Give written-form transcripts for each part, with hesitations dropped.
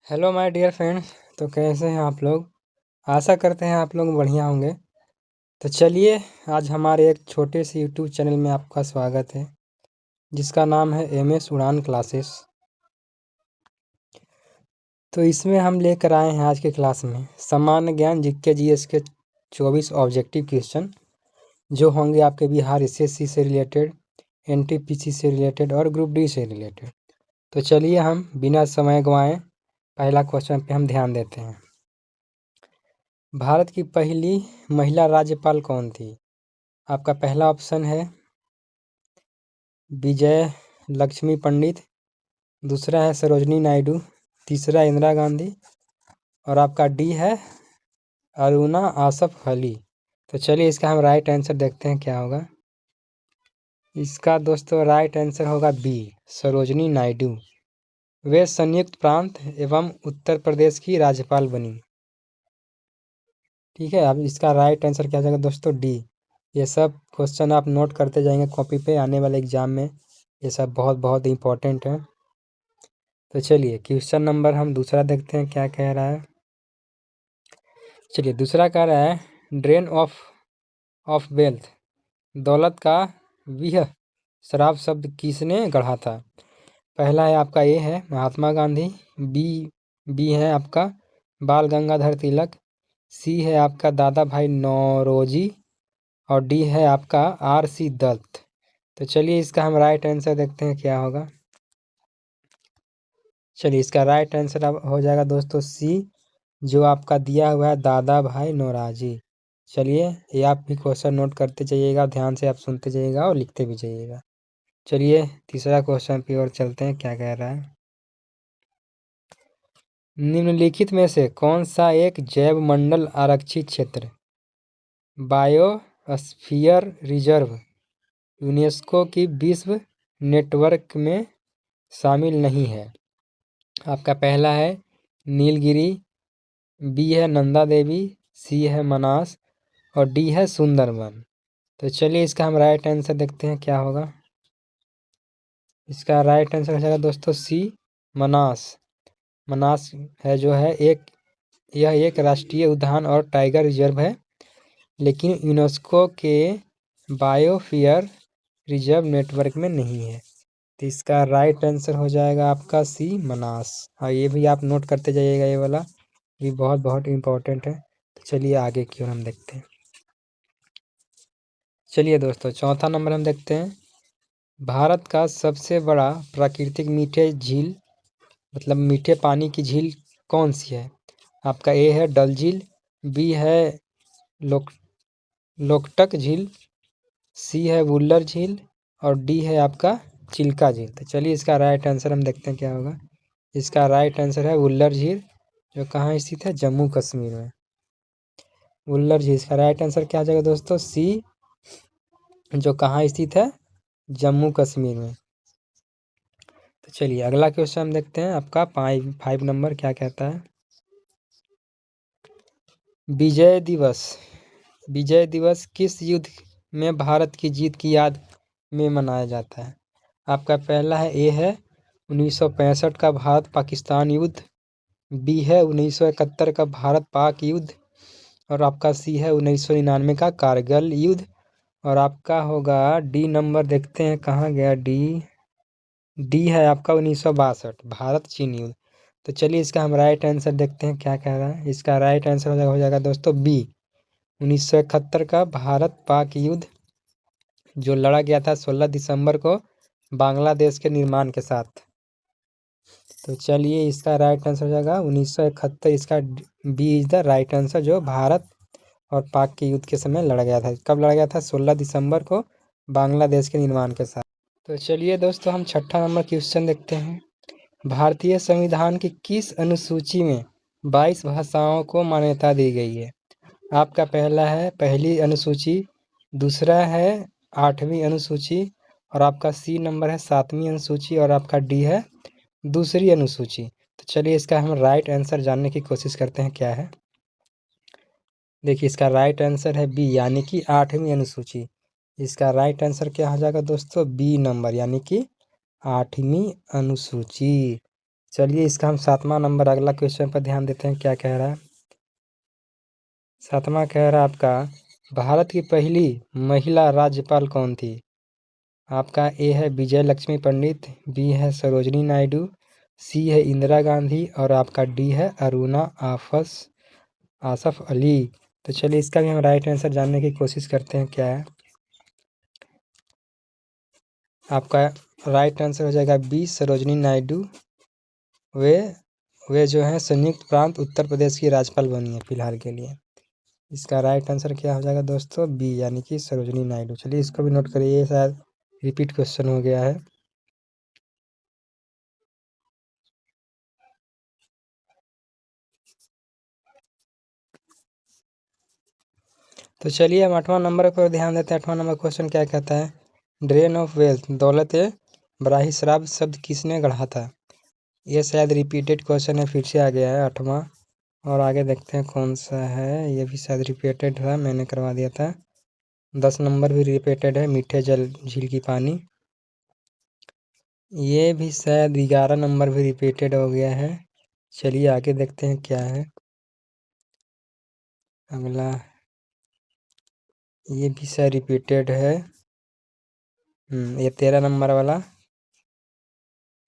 Hello my dear friends. तो कैसे हैं आप लोग? आशा करते हैं आप लोग बढ़िया होंगे। तो चलिए, आज हमारे एक छोटे से यूट्यूब चैनल में आपका स्वागत है, जिसका नाम है एमएस उड़ान क्लासेस। तो इसमें हम लेकर आए हैं आज के क्लास में सामान्य ज्ञान जीके जीएस के 24 ऑब्जेक्टिव क्वेश्चन, जो होंगे आपके बिहार एसएससी से रिलेटेड, एनटीपीसी से रिलेटेड और ग्रुप डी से रिलेटेड। तो चलिए, हम बिना समय गंवाए पहला क्वेश्चन पे हम ध्यान देते हैं। भारत की पहली महिला राज्यपाल कौन थी? आपका पहला ऑप्शन है विजय लक्ष्मी पंडित, दूसरा है सरोजनी नायडू, तीसरा इंदिरा गांधी और आपका डी है अरुणा आसफ अली। तो चलिए, इसका हम राइट आंसर देखते हैं क्या होगा। इसका दोस्तों राइट आंसर होगा बी, सरोजनी नायडू। वे संयुक्त प्रांत एवं उत्तर प्रदेश की राज्यपाल बनी। ठीक है, अब इसका राइट आंसर क्या जाएगा दोस्तों? डी। ये सब क्वेश्चन आप नोट करते जाएंगे कॉपी पे, आने वाले एग्जाम में ये सब बहुत बहुत इम्पोर्टेंट है। तो चलिए, क्वेश्चन नंबर हम दूसरा देखते हैं क्या कह रहा है। चलिए, दूसरा कह रहा है ड्रेन ऑफ वेल्थ, दौलत का विह शराब शब्द किसने गढ़ा था? पहला है आपका ए है महात्मा गांधी, बी है आपका बाल गंगाधर तिलक, सी है आपका दादा भाई नौरोजी और डी है आपका आर.सी. दत्त। तो चलिए, इसका हम राइट आंसर देखते हैं क्या होगा। चलिए, इसका राइट आंसर अब हो जाएगा दोस्तों सी, जो आपका दिया हुआ है दादा भाई नौरोजी। चलिए, ये आप भी क्वेश्चन नोट करते जाइएगा, ध्यान से आप सुनते जाइएगा और लिखते भी जाइएगा। चलिए, तीसरा क्वेश्चन की ओर चलते हैं क्या कह रहा है। निम्नलिखित में से कौन सा एक जैव मंडल आरक्षित क्षेत्र, बायोस्फीयर रिजर्व, यूनेस्को की विश्व नेटवर्क में शामिल नहीं है? आपका पहला है नीलगिरी, बी है नंदा देवी, सी है मनास और डी है सुंदरवन। तो चलिए, इसका हम राइट आंसर देखते हैं क्या होगा। इसका राइट आंसर हो जाएगा दोस्तों सी, मनास। मनास है जो है यह एक राष्ट्रीय उद्यान और टाइगर रिजर्व है, लेकिन यूनेस्को के बायोस्फीयर रिजर्व नेटवर्क में नहीं है। तो इसका राइट आंसर हो जाएगा आपका सी, मनास। हाँ, ये भी आप नोट करते जाइएगा, ये वाला भी बहुत बहुत इम्पोर्टेंट है। तो चलिए, आगे की ओर हम देखते हैं। चलिए दोस्तों, चौथा नंबर हम देखते हैं। भारत का सबसे बड़ा प्राकृतिक मीठे झील, मतलब मीठे पानी की झील कौन सी है? आपका ए है डल झील, बी है लोकटक झील, सी है वुल्लर झील और डी है आपका चिल्का झील। तो चलिए, इसका राइट आंसर हम देखते हैं क्या होगा। इसका राइट आंसर है वुल्लर झील, जो कहाँ स्थित है? जम्मू कश्मीर में। वुल्लर झील, इसका राइट आंसर क्या आ जाएगा दोस्तों? सी, जो कहाँ स्थित है? जम्मू कश्मीर में। तो चलिए, अगला क्वेश्चन हम देखते हैं। आपका 5 नंबर क्या कहता है। विजय दिवस किस युद्ध में भारत की जीत की याद में मनाया जाता है? आपका पहला है ए है 1965 का भारत पाकिस्तान युद्ध, बी है 1971 का भारत पाक युद्ध और आपका सी है 1999 का कारगिल युद्ध और आपका होगा डी नंबर। देखते हैं कहाँ गया डी है आपका 1962 भारत चीन युद्ध। तो चलिए, इसका हम राइट आंसर देखते हैं क्या कह रहा है। इसका राइट आंसर हो जाएगा दोस्तों बी, 1971 का भारत पाक युद्ध, जो लड़ा गया था 16 दिसंबर को बांग्लादेश के निर्माण के साथ। तो चलिए, इसका राइट आंसर हो जाएगा 1971। इसका B is the right answer, जो भारत और पाक के युद्ध के समय लड़ा गया था। कब लड़ा गया था? 16 दिसंबर को बांग्लादेश के निर्माण के साथ। तो चलिए दोस्तों, हम छठा नंबर क्वेश्चन देखते हैं। भारतीय संविधान की किस अनुसूची में 22 भाषाओं को मान्यता दी गई है? आपका पहला है पहली अनुसूची, दूसरा है 8वीं अनुसूची और आपका सी नंबर है 7वीं अनुसूची और आपका डी है दूसरी अनुसूची। तो चलिए, इसका हम राइट आंसर जानने की कोशिश करते हैं क्या है। देखिए, इसका राइट आंसर है बी, यानी कि 8वीं अनुसूची। इसका राइट आंसर क्या हो जाएगा दोस्तों? बी नंबर, यानी कि 8वीं अनुसूची। चलिए इसका हम 7वां नंबर अगला क्वेश्चन पर ध्यान देते हैं, क्या कह रहा है। 7वां कह रहा है आपका, भारत की पहली महिला राज्यपाल कौन थी। आपका ए है विजय लक्ष्मी पंडित, बी है सरोजनी नायडू, सी है इंदिरा गांधी और आपका डी है अरुणा आसफ अली। तो चलिए इसका भी हम राइट आंसर जानने की कोशिश करते हैं, क्या है। आपका राइट आंसर हो जाएगा बी सरोजनी नायडू। वे वे जो हैं संयुक्त प्रांत उत्तर प्रदेश की राज्यपाल बनी है फिलहाल के लिए। इसका राइट आंसर क्या हो जाएगा दोस्तों, बी यानी कि सरोजनी नायडू। चलिए इसको भी नोट करिए, ये शायद रिपीट क्वेश्चन हो गया है। तो चलिए हम 8वां नंबर पर ध्यान देते हैं। 8वां नंबर क्वेश्चन क्या कहता है, ड्रेन ऑफ वेल्थ दौलत बराही शराब शब्द किसने गढ़ा था। ये शायद रिपीटेड क्वेश्चन है, फिर से आ गया है 8वां। और आगे देखते हैं कौन सा है, ये भी शायद रिपीटेड था, मैंने करवा दिया था। 10 नंबर भी रिपीटेड है, मीठे जल झील की पानी। ये भी शायद 11 नंबर भी रिपीटेड हो गया है। चलिए आगे देखते हैं क्या है अगला। ये भी शायद रिपीटेड है। ये 13 नंबर वाला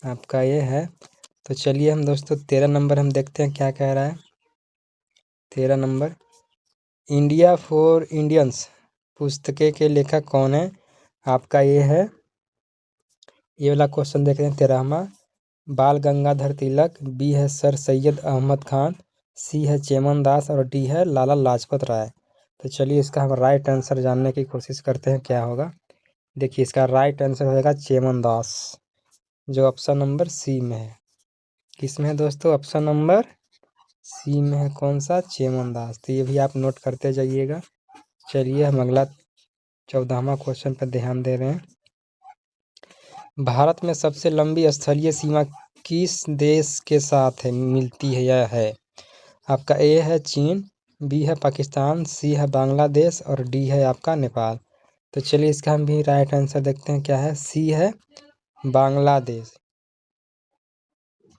आपका ये है। तो चलिए हम दोस्तों 13 नंबर हम देखते हैं क्या कह रहा है। 13 नंबर, इंडिया फॉर इंडियंस पुस्तके के लेखक कौन है। आपका ये है, ये वाला क्वेश्चन देख रहे हैं 13वां, बाल गंगाधर तिलक, बी है सर सैयद अहमद खान, सी है चेमन दास और डी है लाला लाजपत राय। तो चलिए इसका हम राइट आंसर जानने की कोशिश करते हैं, क्या होगा। देखिए इसका राइट आंसर हो जाएगा चेमन दास, जो ऑप्शन नंबर सी में है। किस में है दोस्तों, ऑप्शन नंबर सी में है, कौन सा, चेमन दास। तो ये भी आप नोट करते जाइएगा। चलिए हम अगला 14वां क्वेश्चन पर ध्यान दे रहे हैं। भारत में सबसे लंबी स्थलीय सीमा किस देश के साथ है मिलती है यह है। आपका ए है चीन, बी है पाकिस्तान, सी है बांग्लादेश और डी है आपका नेपाल। तो चलिए इसका हम भी राइट आंसर देखते हैं, क्या है, सी है बांग्लादेश,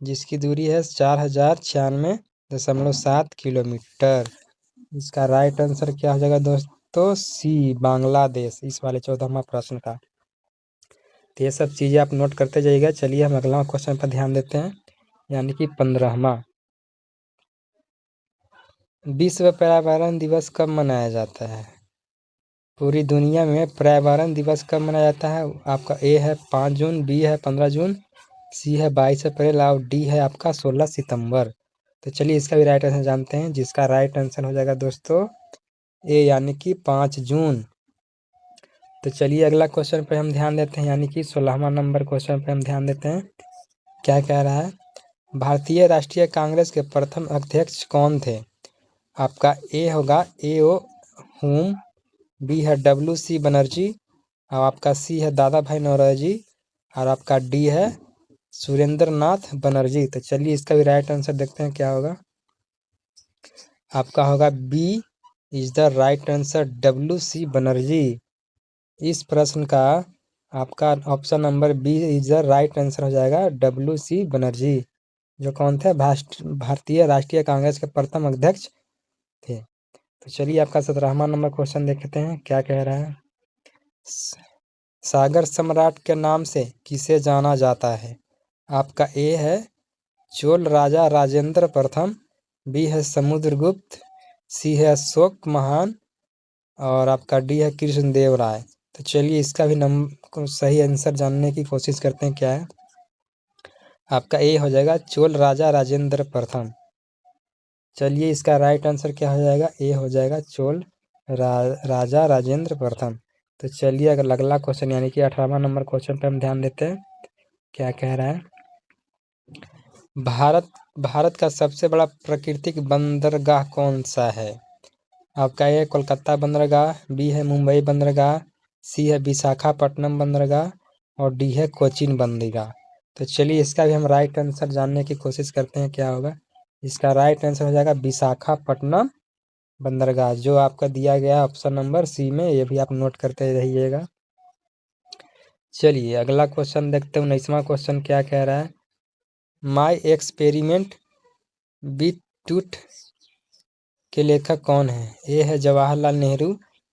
जिसकी दूरी है 4096.7 किलोमीटर। इसका राइट आंसर क्या हो जाएगा दोस्तों, सी बांग्लादेश, इस वाले 14वां प्रश्न का। तो ये सब चीज़ें आप नोट करते जाइएगा। चलिए हम अगला क्वेश्चन पर ध्यान देते हैं, यानी कि 15वां, विश्व पर्यावरण दिवस कब मनाया जाता है। पूरी दुनिया में पर्यावरण दिवस कब मनाया जाता है। आपका ए है 5 जून, बी है 15 जून, सी है 22 अप्रैल और डी है आपका 16 सितंबर। तो चलिए इसका भी राइट आंसर जानते हैं, जिसका राइट आंसर हो जाएगा दोस्तों ए यानी कि 5 जून। तो चलिए अगला क्वेश्चन पे हम ध्यान देते हैं, यानी कि 16वां नंबर क्वेश्चन पे हम ध्यान देते हैं, क्या कह रहा है। भारतीय राष्ट्रीय कांग्रेस के प्रथम अध्यक्ष कौन थे। आपका ए होगा ए ओ हुम, बी है WC बनर्जी और आपका सी है दादा भाई नौरोजी और आपका डी है सुरेंद्र नाथ बनर्जी। तो चलिए इसका भी राइट आंसर देखते हैं, क्या होगा। आपका होगा B is the right answer, WC Banerjee. इस प्रश्न का आपका option number B is the right answer हो जाएगा, WC बनर्जी, जो कौन थे, भारतीय राष्ट्रीय कांग्रेस के प्रथम अध्यक्ष थे। तो चलिए आपका 17वां नंबर क्वेश्चन देखते हैं, क्या कह रहा है। सागर सम्राट के नाम से किसे जाना जाता है। आपका ए है चोल राजा राजेंद्र प्रथम, बी है समुद्रगुप्त, सी है अशोक महान और आपका डी है कृष्णदेव राय। तो चलिए इसका भी सही आंसर जानने की कोशिश करते हैं, क्या है। आपका ए हो जाएगा चोल राजा राजेंद्र प्रथम। चलिए इसका राइट आंसर क्या हो जाएगा, ए हो जाएगा चोल राजा राजेंद्र प्रथम। तो चलिए अगर अगला क्वेश्चन यानी कि 18वां नंबर क्वेश्चन पे हम ध्यान देते हैं, क्या कह रहा है। भारत का सबसे बड़ा प्राकृतिक बंदरगाह कौन सा है। आपका ए कोलकाता बंदरगाह, बी है मुंबई बंदरगाह, सी है विशाखापट्टनम बंदरगाह और डी है कोचीन बंदरगाह। तो चलिए इसका भी हम राइट आंसर जानने की कोशिश करते हैं, क्या होगा। इसका राइट आंसर हो जाएगा विशाखापट्टनम बंदरगाह, जो आपका दिया गया ऑप्शन नंबर सी में, ये भी आप नोट करते रहिएगा। चलिए अगला क्वेश्चन देखते हैं, 19वां क्वेश्चन क्या कह रहा है। माई एक्सपेरिमेंट विथ टूथ के लेखक कौन है? ए है जवाहरलाल नेहरू,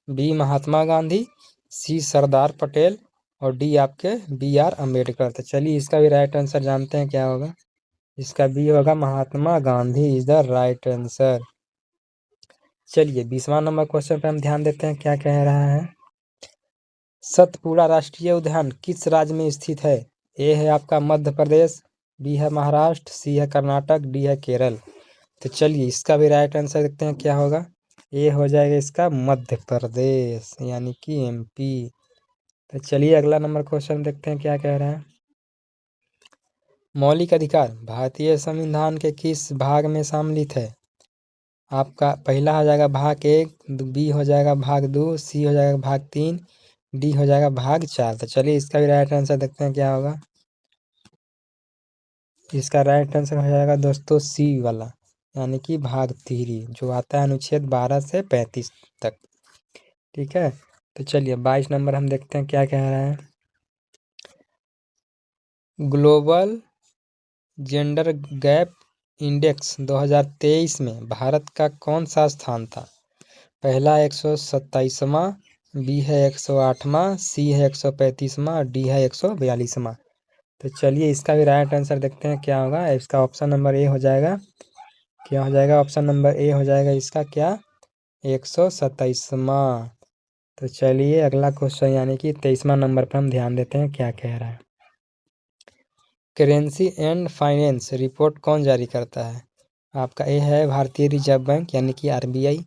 बी महात्मा गांधी, सी सरदार पटेल और डी आपके बी आर अम्बेडकर। तो चलिए इसका भी राइट आंसर जानते हैं क्या होगा। इसका बी होगा Mahatma Gandhi is the right answer. चलिए 20वां नंबर क्वेश्चन पे हम ध्यान देते हैं क्या कह रहा है। सतपुड़ा राष्ट्रीय उद्यान किस राज्य में स्थित है? ए है आपका मध्य प्रदेश, बी है महाराष्ट्र, सी है कर्नाटक, डी है केरल। तो चलिए इसका भी राइट आंसर देखते हैं क्या होगा। ए हो जाएगा इसका मध्य प्रदेश यानी कि एमपी। तो चलिए अगला नंबर क्वेश्चन देखते हैं क्या कह रहा है। मौलिक अधिकार भारतीय संविधान के किस भाग में सम्मिलित है? आपका पहला हो जाएगा भाग 1, बी हो जाएगा भाग 2, सी हो जाएगा भाग 3, डी हो जाएगा भाग 4। तो चलिए इसका भी राइट आंसर देखते हैं क्या होगा। इसका राइट आंसर हो जाएगा दोस्तों सी वाला यानी कि भाग 3 जो आता है अनुच्छेद 12 से 35 तक। ठीक है, तो चलिए 22 नंबर हम देखते हैं क्या कह रहा है। ग्लोबल जेंडर गैप इंडेक्स 2023 में भारत का कौन सा स्थान था? पहला 127वां, बी है 108वां, सी है 135वां, डी है 142वां। तो चलिए इसका भी राइट आंसर देखते हैं क्या होगा। इसका ऑप्शन नंबर ए हो जाएगा, क्या हो जाएगा? ऑप्शन नंबर ए हो जाएगा इसका क्या, 127वां। तो चलिए अगला क्वेश्चन यानी कि 23वां नंबर पर हम ध्यान देते हैं क्या कह रहा है। करेंसी एंड फाइनेंस रिपोर्ट कौन जारी करता है? आपका ए है भारतीय रिजर्व बैंक यानी कि आरबीआई,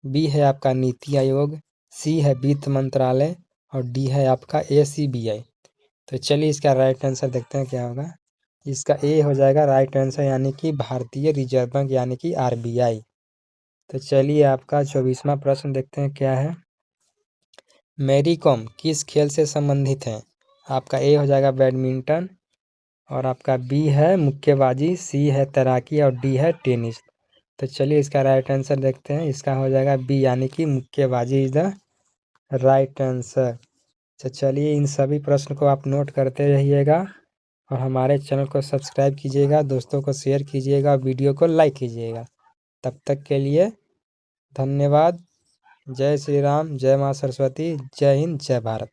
बी है आपका नीति आयोग, सी है वित्त मंत्रालय और डी है आपका एसीबीआई। तो चलिए इसका राइट आंसर देखते हैं क्या होगा। इसका ए हो जाएगा राइट आंसर यानी कि भारतीय रिजर्व बैंक यानी कि आरबीआई। तो चलिए आपका 24वां प्रश्न देखते हैं क्या है। मैरी कॉम किस खेल से संबंधित है? आपका ए हो जाएगा बैडमिंटन और आपका बी है मुक्केबाजी, सी है तैराकी और डी है टेनिस। तो चलिए इसका राइट आंसर देखते हैं। इसका हो जाएगा बी यानी कि मुक्केबाजी इज द राइट आंसर। तो चलिए इन सभी प्रश्न को आप नोट करते रहिएगा और हमारे चैनल को सब्सक्राइब कीजिएगा, दोस्तों को शेयर कीजिएगा, वीडियो को लाइक कीजिएगा। तब तक के लिए धन्यवाद। जय श्री राम, जय माँ सरस्वती, जय हिंद, जय भारत।